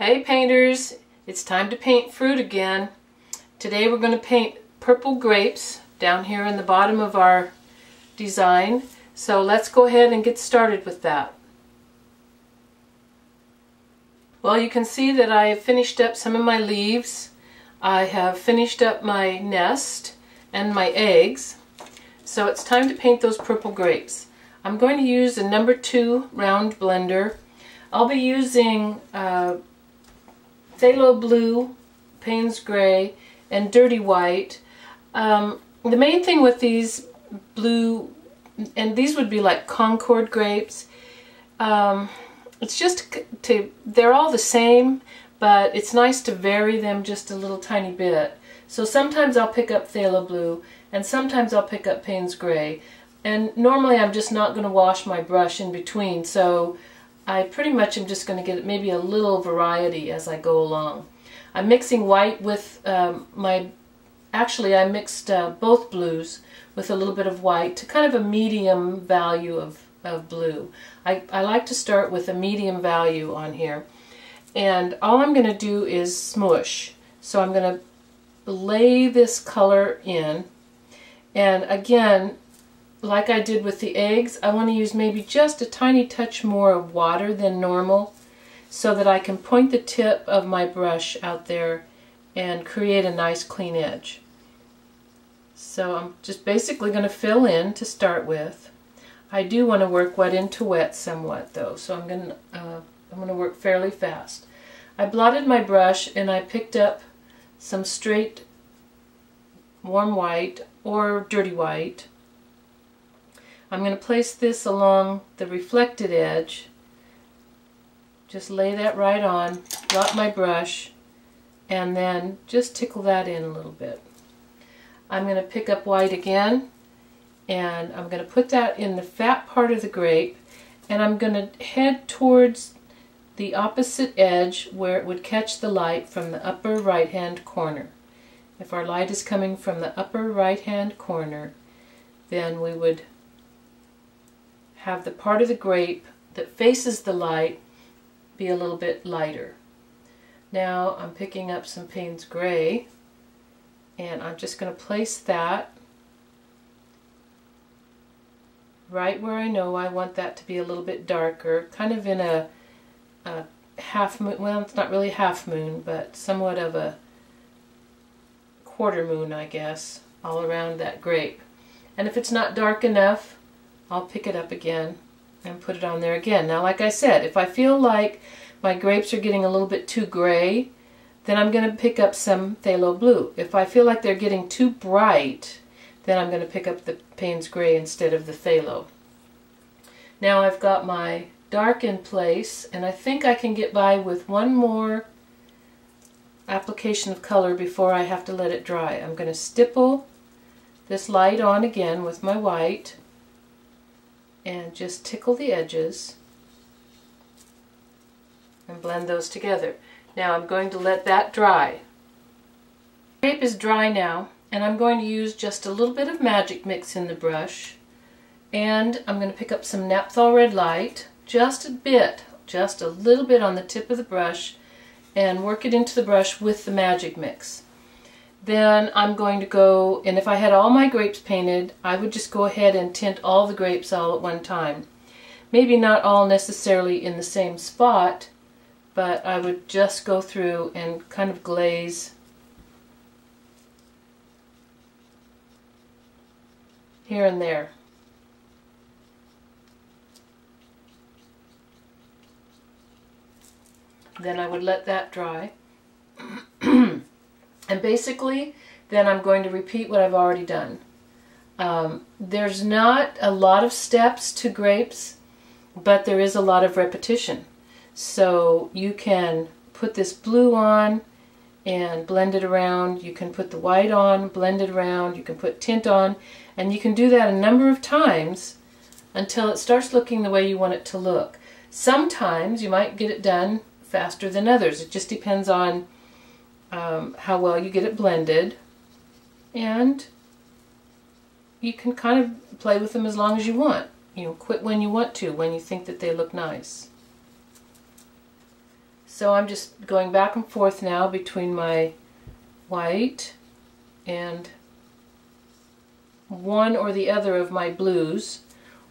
Hey painters, it's time to paint fruit again. Today we're going to paint purple grapes down here in the bottom of our design. So let's go ahead and get started with that. Well, you can see that I have finished up some of my leaves. I have finished up my nest and my eggs. So it's time to paint those purple grapes. I'm going to use a number 2 round blender. I'll be using phthalo blue, Payne's gray, and dirty white. The main thing with these blue, and these would be like Concord grapes, it's just they're all the same, but it's nice to vary them just a little tiny bit. So sometimes I'll pick up phthalo blue, and sometimes I'll pick up Payne's gray. And normally I'm just not going to wash my brush in between, so I pretty much am just going to get maybe a little variety as I go along. I'm mixing white with actually I mixed both blues with a little bit of white to kind of a medium value of blue. I like to start with a medium value on here. And all I'm going to do is smush. So I'm going to lay this color in. And again, like I did with the eggs, I want to use maybe just a tiny touch more of water than normal so that I can point the tip of my brush out there and create a nice clean edge. So I'm just basically going to fill in to start with. I do want to work wet into wet somewhat though, so I'm going to work fairly fast. I blotted my brush and I picked up some straight warm white or dirty white. I'm going to place this along the reflected edge. Just lay that right on, blot my brush, and then just tickle that in a little bit. I'm going to pick up white again, and I'm going to put that in the fat part of the grape, and I'm going to head towards the opposite edge where it would catch the light from the upper right hand corner. If our light is coming from the upper right hand corner, then we would have the part of the grape that faces the light be a little bit lighter. Now I'm picking up some Payne's gray, and I'm just going to place that right where I know I want that to be a little bit darker, kind of in a half moon, well, it's not really half moon, but somewhat of a quarter moon, I guess, all around that grape. And if it's not dark enough, I'll pick it up again and put it on there again. Now, like I said, if I feel like my grapes are getting a little bit too gray, then I'm going to pick up some phthalo blue. If I feel like they're getting too bright, then I'm going to pick up the Payne's gray instead of the phthalo. Now I've got my dark in place, and I think I can get by with one more application of color before I have to let it dry. I'm going to stipple this light on again with my white and just tickle the edges and blend those together. Now I'm going to let that dry. The grape is dry now, and I'm going to use just a little bit of magic mix in the brush, and I'm going to pick up some Naphthol red light, just a bit, just a little bit on the tip of the brush, and work it into the brush with the magic mix. Then I'm going to go, and if I had all my grapes painted, I would just go ahead and tint all the grapes all at one time. Maybe not all necessarily in the same spot, but I would just go through and kind of glaze here and there. Then I would let that dry. And basically, then I'm going to repeat what I've already done. There's not a lot of steps to grapes, but there is a lot of repetition. So you can put this blue on and blend it around. You can put the white on, blend it around. You can put tint on, and you can do that a number of times until it starts looking the way you want it to look. Sometimes you might get it done faster than others. It just depends on how well you get it blended, and you can kind of play with them as long as you want. You know, quit when you want to, when you think that they look nice. So I'm just going back and forth now between my white and one or the other of my blues,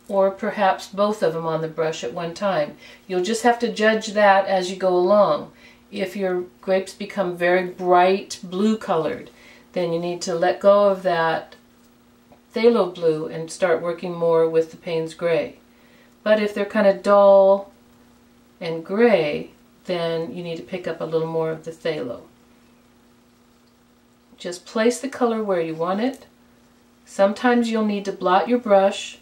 or perhaps both of them on the brush at one time. You'll just have to judge that as you go along. If your grapes become very bright blue colored, then you need to let go of that phthalo blue and start working more with the Payne's gray. But if they're kind of dull and gray, then you need to pick up a little more of the phthalo. Just place the color where you want it. Sometimes you'll need to blot your brush.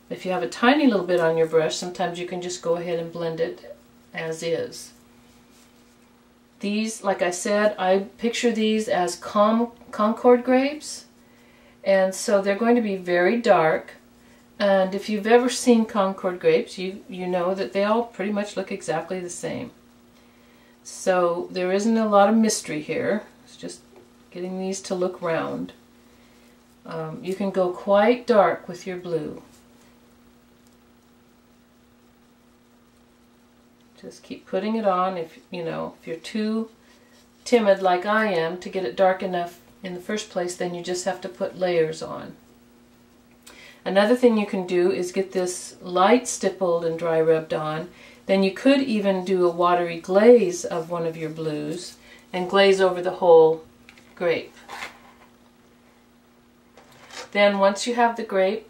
If you have a tiny little bit on your brush, sometimes you can just go ahead and blend it as is. These, like I said, I picture these as Concord grapes, and so they're going to be very dark. And if you've ever seen Concord grapes, you know that they all pretty much look exactly the same. So there isn't a lot of mystery here. It's just getting these to look round. You can go quite dark with your blue. Just keep putting it on. If you're too timid like I am to get it dark enough in the first place, then you just have to put layers on. Another thing you can do is get this light stippled and dry rubbed on. Then you could even do a watery glaze of one of your blues and glaze over the whole grape. Then once you have the grape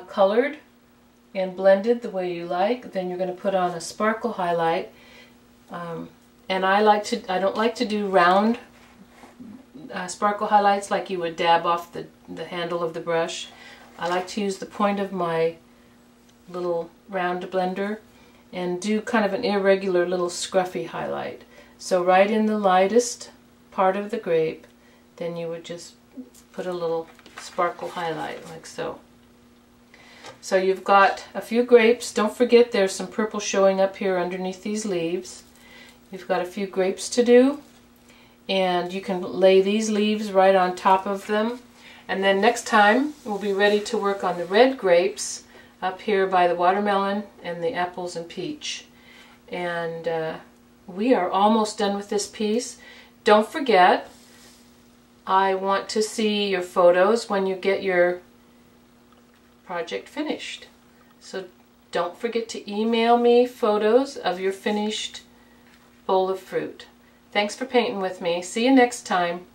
colored and blended the way you like, then you're going to put on a sparkle highlight. And I don't like to do round sparkle highlights like you would dab off the handle of the brush. I like to use the point of my little round blender and do kind of an irregular little scruffy highlight. So right in the lightest part of the grape, then you would just put a little sparkle highlight like so. So you've got a few grapes. Don't forget there's some purple showing up here underneath these leaves. You've got a few grapes to do, and you can lay these leaves right on top of them. And then next time we'll be ready to work on the red grapes up here by the watermelon and the apples and peach. And we are almost done with this piece. Don't forget, I want to see your photos when you get your project finished. So don't forget to email me photos of your finished bowl of fruit. Thanks for painting with me. See you next time.